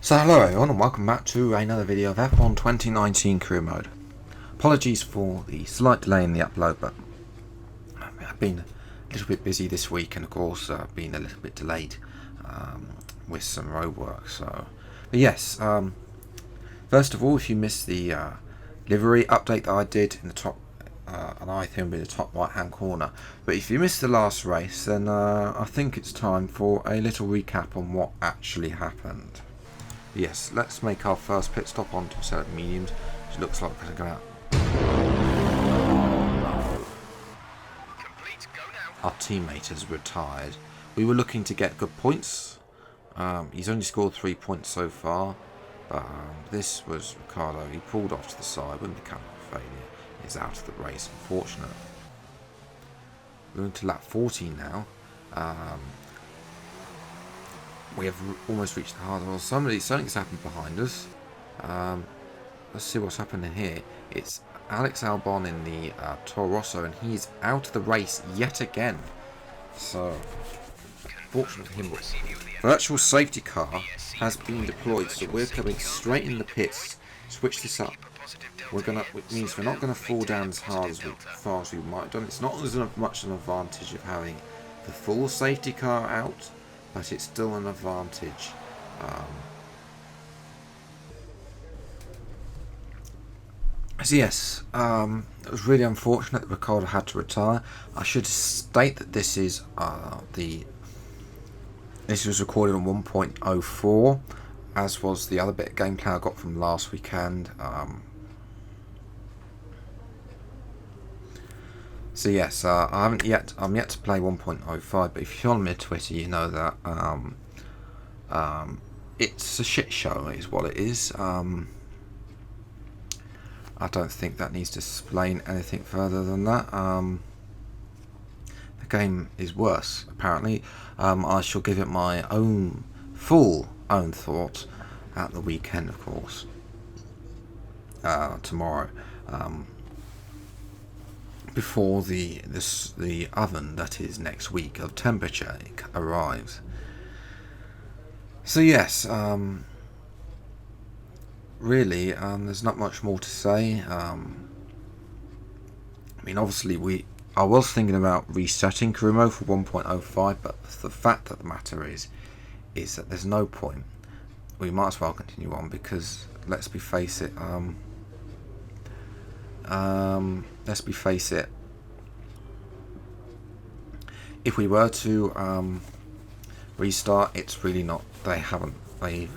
So hello everyone and welcome back to another video of F1 2019 career mode. Apologies for the slight delay in the upload, but I've been a little bit busy this week and of course been a little bit delayed with some road work. But yes, first of all, if you missed the livery update that I did in the top, and I think will be the top right hand corner, but if you missed the last race, then I think it's time for a little recap on what actually happened. Yes, let's make our first pit stop onto select mediums, which looks like we're going to go out. Our teammate has retired. We were looking to get good points. He's only scored 3 points so far. This was Ricardo. He pulled off to the side with mechanical failure. He's out of the race, unfortunate. We're going to lap 14 now. We have almost reached the hard wall. Something's happened behind us. Let's see what's happening here. It's Alex Albon in the Toro Rosso, and he's out of the race yet again. So, fortunate for him. Virtual safety car has been deployed, so we're coming straight in the pits. Switch this up. It means we're not gonna fall down as far as we might have done. It's not as much an advantage of having the full safety car out, but it's still an advantage. So yes, it was really unfortunate that Ricardo had to retire. I should state that this is this was recorded on 1.04, as was the other bit of gameplay I got from last weekend. So yes, I'm yet to play 1.05, but if you follow me on Twitter, you know that it's a shit show is what it is. I don't think that needs to explain anything further than that. The game is worse, apparently. I shall give it my full own thoughts at the weekend, of course. Tomorrow. Before the oven that is next week of temperature arrives. So yes, really, there's not much more to say. I mean, obviously I was thinking about resetting career mode for 1.05, but the fact of the matter is that there's no point. We might as well continue on because let's face it. If we were to restart, it's really not. They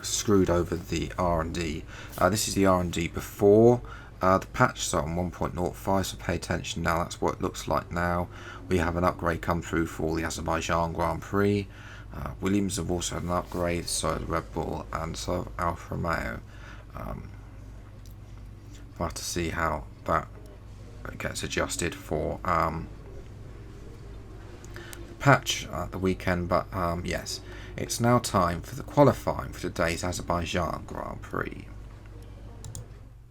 screwed over the R&D. This is the R&D before the patch, so on 1.05. So pay attention now. That's what it looks like now. We have an upgrade come through for the Azerbaijan Grand Prix. Williams have also had an upgrade. So the Red Bull and so Alfa Romeo. We'll have to see how that gets adjusted for the patch at the weekend, but yes, it's now time for the qualifying for today's Azerbaijan Grand Prix.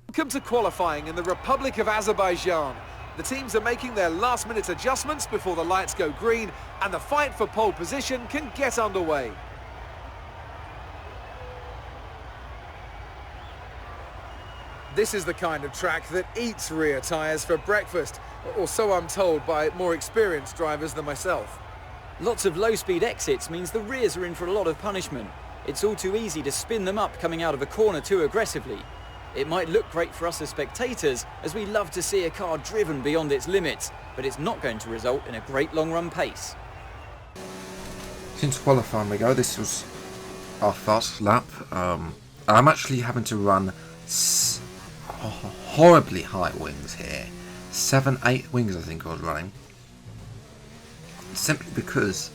Welcome to qualifying in the Republic of Azerbaijan. The teams are making their last-minute adjustments before the lights go green, and the fight for pole position can get underway. This is the kind of track that eats rear tyres for breakfast, or so I'm told by more experienced drivers than myself. Lots of low-speed exits means the rears are in for a lot of punishment. It's all too easy to spin them up coming out of a corner too aggressively. It might look great for us as spectators, as we love to see a car driven beyond its limits, but it's not going to result in a great long-run pace. Since qualifying we go, this was our fastest lap. I'm actually having to run horribly high wings here. 7-8 wings I think I was running. Simply because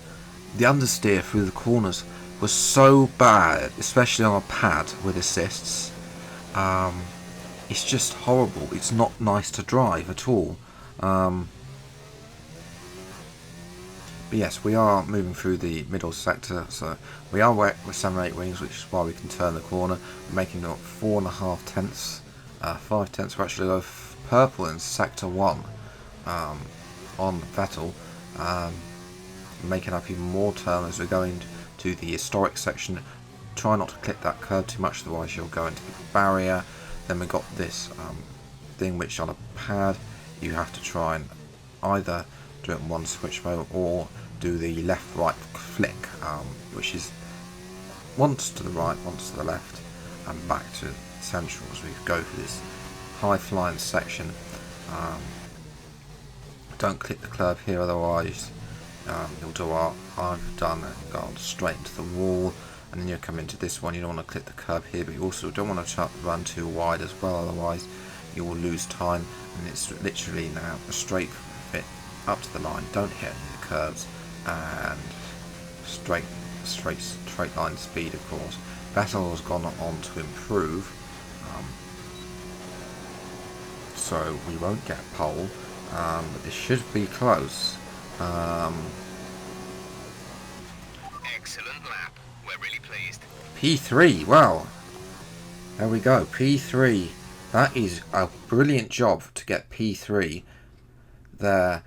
the understeer through the corners was so bad, especially on a pad with assists. It's just horrible. It's not nice to drive at all. But yes, we are moving through the middle sector, so we are wet with 7-8 wings, which is why we can turn the corner, making up 4.5 tenths. 5 tenths were actually go purple in sector 1 on Vettel. Making up even more turn as we're going to the historic section try not to clip that curb too much, otherwise you'll go into the barrier. Then we've got this thing which on a pad you have to try and either do it in one switch mode or do the left right flick, which is once to the right, once to the left and back to central as we go through this high flying section. Don't clip the curb here, otherwise you'll do what I've done and go straight into the wall, and then you come into this one. You don't want to clip the curb here, but you also don't want to run too wide as well, otherwise you will lose time. And it's literally now a straight fit up to the line, don't hit the curves, and straight line speed. Of course, Vettel has gone on to improve, so we won't get pole, but this should be close. Excellent lap. We're really pleased. P3, well, there we go, P3. That is a brilliant job to get P3 there.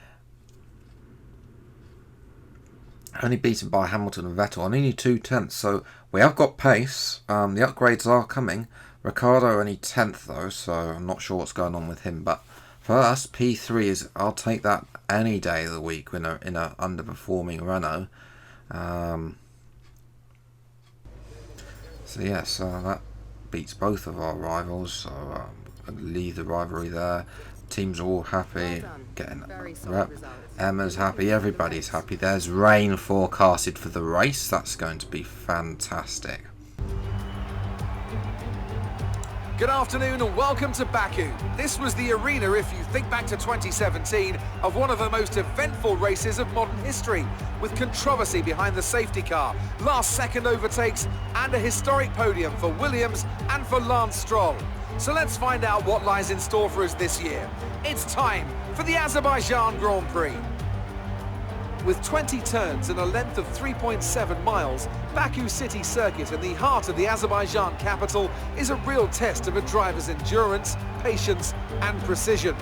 Only beaten by Hamilton and Vettel, and only 2/10, so we have got pace. The upgrades are coming. Ricciardo only 10th though, so I'm not sure what's going on with him, but for us, P3 is, I'll take that any day of the week in a underperforming Renault. So yes, that beats both of our rivals, so leave the rivalry there. Teams are all happy, getting a rep. Emma's happy, everybody's happy. There's rain forecasted for the race. That's going to be fantastic. Good afternoon and welcome to Baku. This was the arena, if you think back to 2017, of one of the most eventful races of modern history, with controversy behind the safety car, last-second overtakes, and a historic podium for Williams and for Lance Stroll. So let's find out what lies in store for us this year. It's time for the Azerbaijan Grand Prix. With 20 turns and a length of 3.7 miles, Baku City Circuit in the heart of the Azerbaijan capital is a real test of a driver's endurance, patience and precision.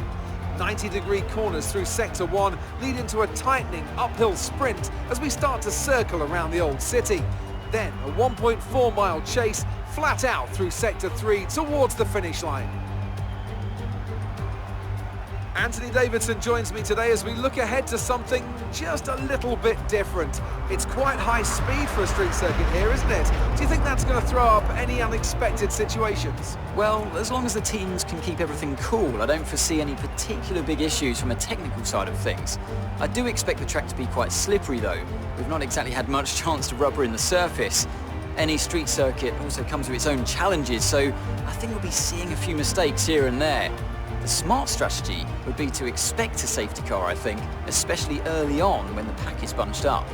90-degree corners through Sector 1 lead into a tightening uphill sprint as we start to circle around the old city. Then a 1.4-mile chase flat out through Sector 3 towards the finish line. Anthony Davidson joins me today as we look ahead to something just a little bit different. It's quite high speed for a street circuit here, isn't it? Do you think that's going to throw up any unexpected situations? Well, as long as the teams can keep everything cool, I don't foresee any particular big issues from a technical side of things. I do expect the track to be quite slippery though. We've not exactly had much chance to rubber in the surface. Any street circuit also comes with its own challenges, so I think we'll be seeing a few mistakes here and there. The smart strategy would be to expect a safety car, I think, especially early on when the pack is bunched up.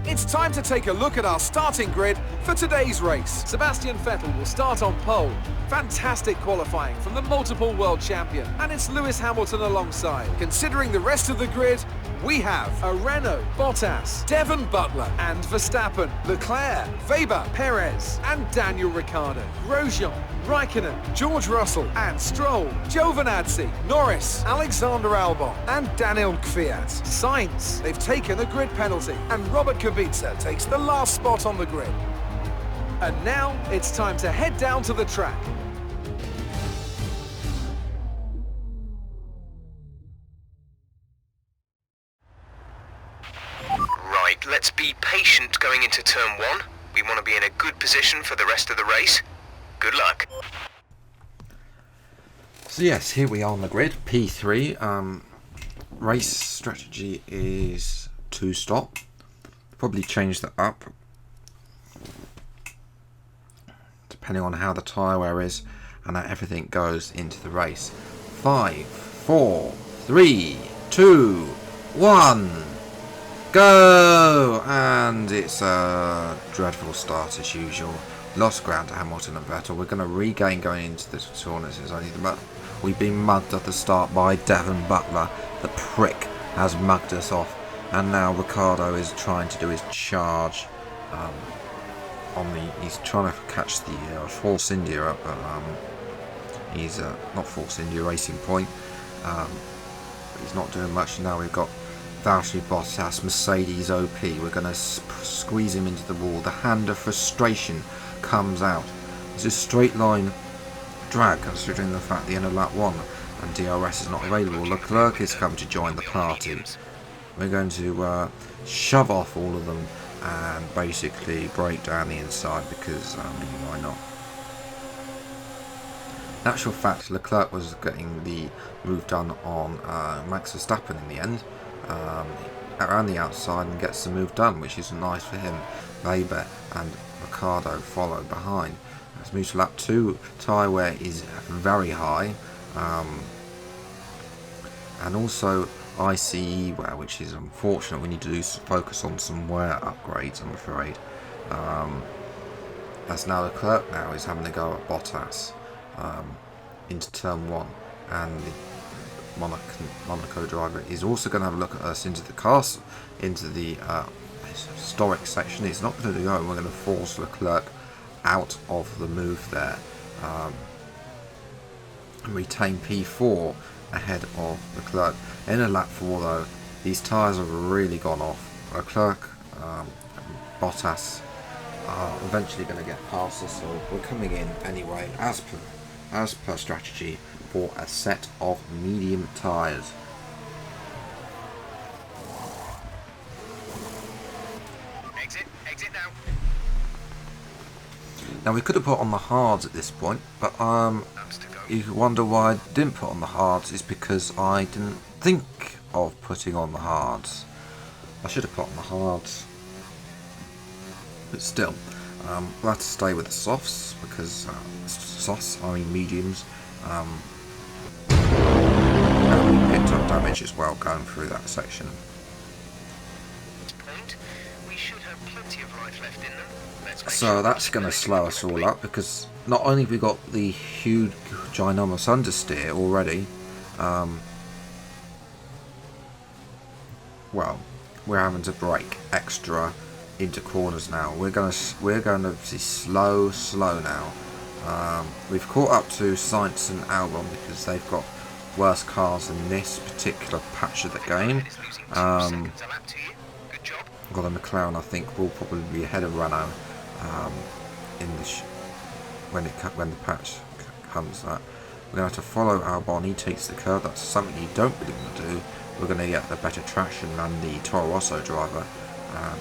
It's time to take a look at our starting grid for today's race. Sebastian Vettel will start on pole. Fantastic qualifying from the multiple world champion. And it's Lewis Hamilton alongside. Considering the rest of the grid, we have a Renault, Bottas, Devon Butler and Verstappen, Leclerc, Weber, Perez and Daniel Ricciardo, Grosjean, Raikkonen, George Russell and Stroll, Giovinazzi, Norris, Alexander Albon and Daniel Kvyat. Sainz, they've taken a grid penalty and Robert Kubica takes the last spot on the grid. And now it's time to head down to the track. Right, let's be patient going into turn 1. We want to be in a good position for the rest of the race. Good luck. So yes, here we are on the grid, P3. Race strategy is 2-stop. Probably change that up, depending on how the tyre wear is and how everything goes into the race. 5, 4, 3, 2, 1, go! And it's a dreadful start as usual. Lost ground to Hamilton and Vettel. We're going to regain going into the tournament. It's only we've been mugged at the start by Devon Butler. The prick has mugged us off. And now Ricciardo is trying to do his charge he's trying to catch the Force India up, but he's not Force India, Racing Point, but he's not doing much. Now we've got Valtteri Bottas, Mercedes OP. We're going to squeeze him into the wall. The hand of frustration comes out. It's a straight line drag, considering the fact the end of lap 1 and DRS is not available. Leclerc has come to join the party. We're going to shove off all of them and basically break down the inside because why not? In actual fact, Leclerc was getting the move done on Max Verstappen in the end, around the outside, and gets the move done, which is nice for him. Weber and Ricciardo follow behind. Let's move to lap 2. Tyre wear is very high, and also ICE wear, which is unfortunate. We need to focus on some wear upgrades, I'm afraid. As now Leclerc now is having to go at Bottas into turn 1, and the Monaco driver is also going to have a look at us into the castle, into the historic section. He's not going to go, and we're going to force Leclerc out of the move there, and retain P4 ahead of Leclerc. In a lap 4 though, these tyres have really gone off. Leclerc and Bottas are eventually going to get past us, so we're coming in anyway as per strategy for a set of medium tyres. Exit now. Now we could have put on the hards at this point, but you could wonder why I didn't put on the hards. Is because I didn't think of putting on the hards. I should have put on the hards, but still, we'll have to stay with the softs because softs, I mean mediums, and we picked up damage as well going through that section. We should have plenty of life left in them. So that's going to slow us all up, because not only have we got the huge ginormous understeer already, well, we're having to brake extra into corners now. We're going to be slow now. We've caught up to Sainz and Albon because they've got worse cars in this particular patch of the game. Got a McLaren, I think, will probably be ahead of Renault in the when the patch comes. That we're going to have to follow Albon. He takes the curve. That's something you don't really want to do. We're going to get the better traction than the Toro Rosso driver, and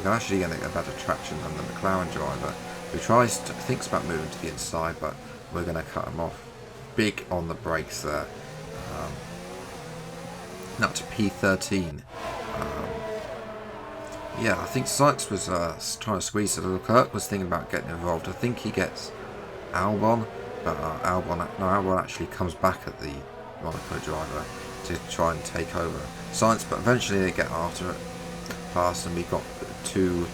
we're actually going to get better traction than the McLaren driver, who thinks about moving to the inside, but we're going to cut him off. Big on the brakes there. Up to P13. Yeah, I think Sainz was trying to squeeze it. Leclerc was thinking about getting involved. I think he gets Albon, but Albon actually comes back at the Monaco driver to try and take over Sainz, but eventually they get after it, past, and we got two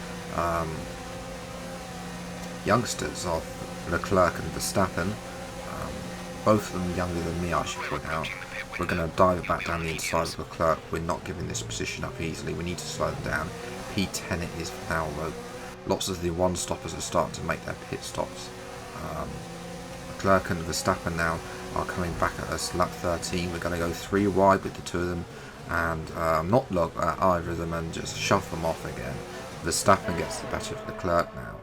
youngsters of Leclerc and Verstappen, both of them younger than me, I should point out. We're going to dive it back down the inside of Leclerc. We're not giving this position up easily. We need to slow them down. P10 it is now, though. Lots of the one-stoppers are starting to make their pit stops. Leclerc and Verstappen now are coming back at us. Lap 13, we're going to go 3 wide with the two of them, and not look at either of them and just shove them off again. Verstappen gets the better of Leclerc now.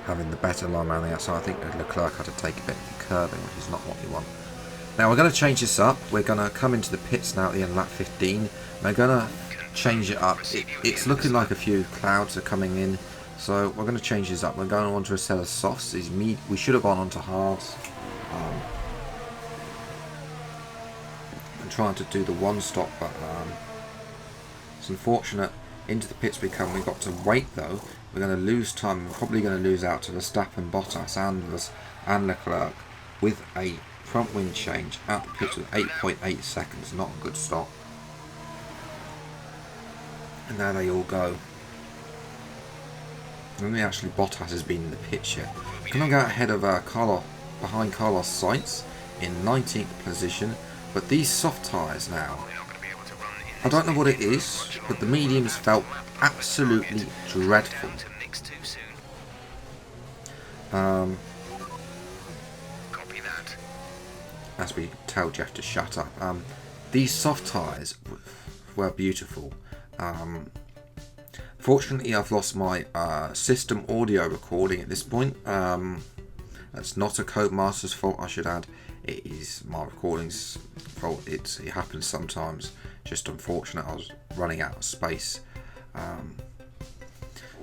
Having the better line around the outside, I think Leclerc had to take a bit of the curving, which is not what we want. Now we're going to change this up. We're going to come into the pits now at the end of lap 15. We're going to change it up. It's looking like a few clouds are coming in, so we're going to change this up. We're going on to a set of softs. We should have gone on to hards. I'm trying to do the one stop, but it's unfortunate. Into the pits we come. We've got to wait though. We're going to lose time. We're probably going to lose out to Verstappen, Bottas and Leclerc with a front wing change at the pits with 8.8 seconds. Not a good stop. And now they all go. Only actually Bottas has been in the pits yet. Can I go ahead of behind Carlos Sainz in 19th position? But these soft tyres now, I don't know what it is, but the mediums felt absolutely dreadful. As we told Jeff to shut up. These soft tyres were beautiful. Fortunately, I've lost my system audio recording at this point. That's not a Codemaster's fault, I should add. It is my recording's fault. It happens sometimes. Just unfortunate. I was running out of space.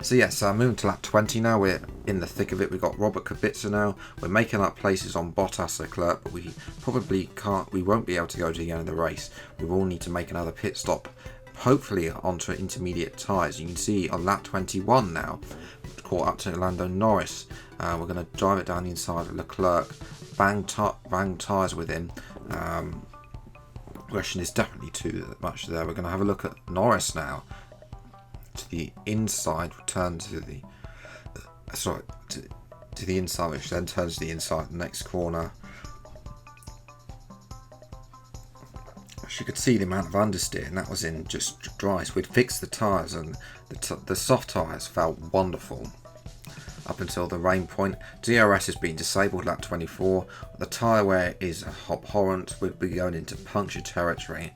So yes, moving to lap 20 now. We're in the thick of it. We've got Robert Kubica now. We're making up places on Bottas and Leclerc, but we probably can't. We won't be able to go to the end of the race. We will need to make another pit stop, hopefully onto intermediate tyres. You can see on lap 21 now, caught up to Lando Norris. We're going to drive it down the inside of Leclerc, bang tyres with him. Aggression is definitely too much there. We're going to have a look at Norris now. To the inside, return to the to the inside, which then turns to the inside the next corner. As you could see, the amount of understeer, and that was in just dry. So we'd fixed the tyres, and the soft tyres felt wonderful up until the rain point. DRS has been disabled lap 24. The tyre wear is abhorrent. We'll be going into puncture territory.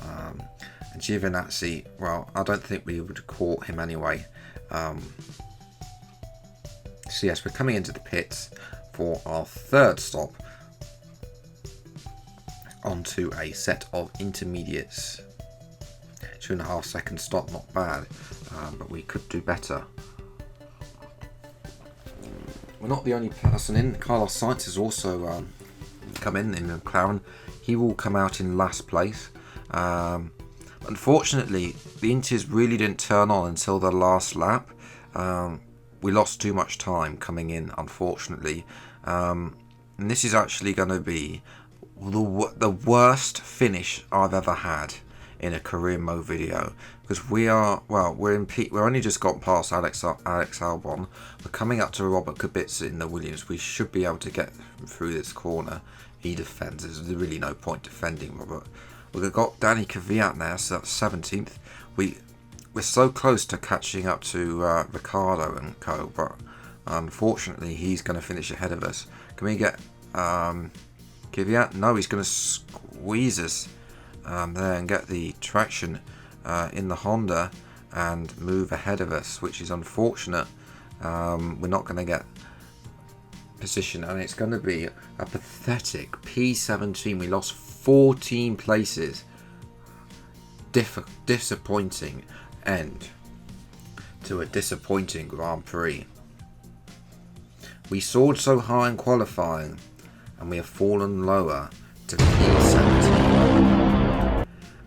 And Giovinazzi, well, I don't think we would have caught him anyway. So yes, we're coming into the pits for our third stop onto a set of intermediates. 2.5 second stop, not bad, but we could do better. We're not the only person in. Carlos Sainz has also come in McLaren. He will come out in last place. Unfortunately, the Inters really didn't turn on until the last lap. We lost too much time coming in, unfortunately. And this is actually going to be the worst finish I've ever had in a career mode video, because we're only just got past Alex Albon. We're coming up to Robert Kubica in the Williams. We should be able to get through this corner. He defends. There's really no point defending Robert. We've got Danny Kvyat now, so that's 17th. We're so close to catching up to Ricardo and co, but unfortunately he's going to finish ahead of us. Can we get Kvyat? No, he's going to squeeze us there and get the traction in the Honda and move ahead of us, which is unfortunate. We're not going to get position, and it's going to be a pathetic P17. We lost 14 places. Disappointing end to a disappointing Grand Prix. We soared so high in qualifying, and we have fallen lower to P17.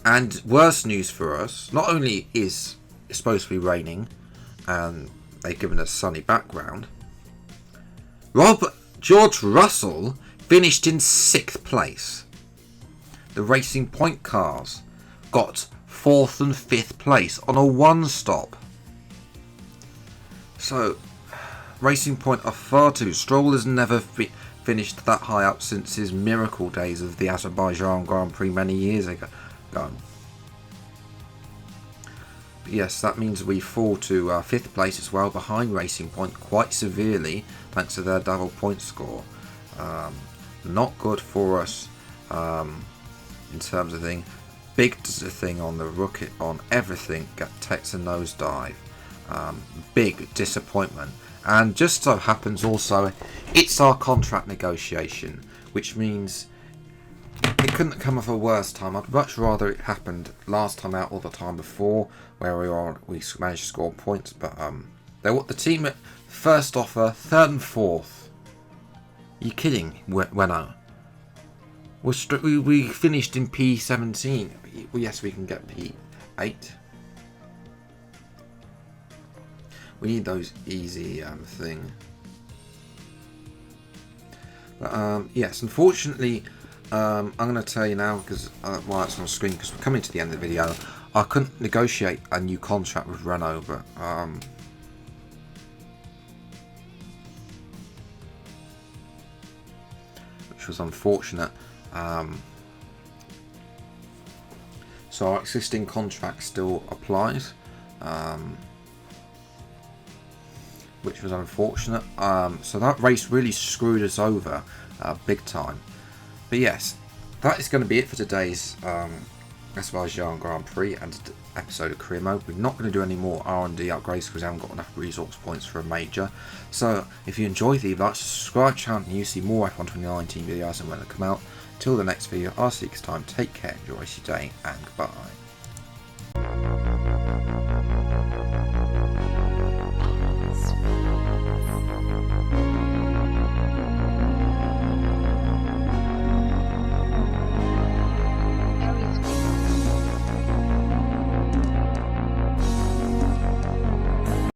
And worse news for us, not only is it supposed to be raining and they've given us sunny background, George Russell finished in 6th place. The Racing Point cars got 4th and 5th place on a one stop. So Racing Point are far too. Stroll has never finished that high up since his miracle days of the Azerbaijan Grand Prix many years ago. But yes, that means we fall to 5th place as well, behind Racing Point quite severely thanks to their double point score. Not good for us in terms of thing. Big thing on the rookie, on everything, takes a nosedive. Big disappointment. And just so happens also, it's our contract negotiation, which means it couldn't come off a worse time. I'd much rather it happened last time out or the time before, where we managed to score points. But the team at first offer, 3rd and 4th. You kidding? Bueno. We finished in P17. Yes, we can get P8. We need those easy thing. But yes, unfortunately, I'm going to tell you now, because while it's on screen, because we're coming to the end of the video, I couldn't negotiate a new contract with Renault, but which was unfortunate. So our existing contract still applies, which was unfortunate. So that race really screwed us over big time. But yes, that is going to be it for today's Azerbaijan Grand Prix and episode of Career Mode. We're not going to do any more R&D upgrades because we haven't got enough resource points for a major. So if you enjoy these, like, subscribe to the channel and you see more F1 2019 videos and when they come out. Till the next video, I'll see you next time. Take care, enjoy your day, and goodbye.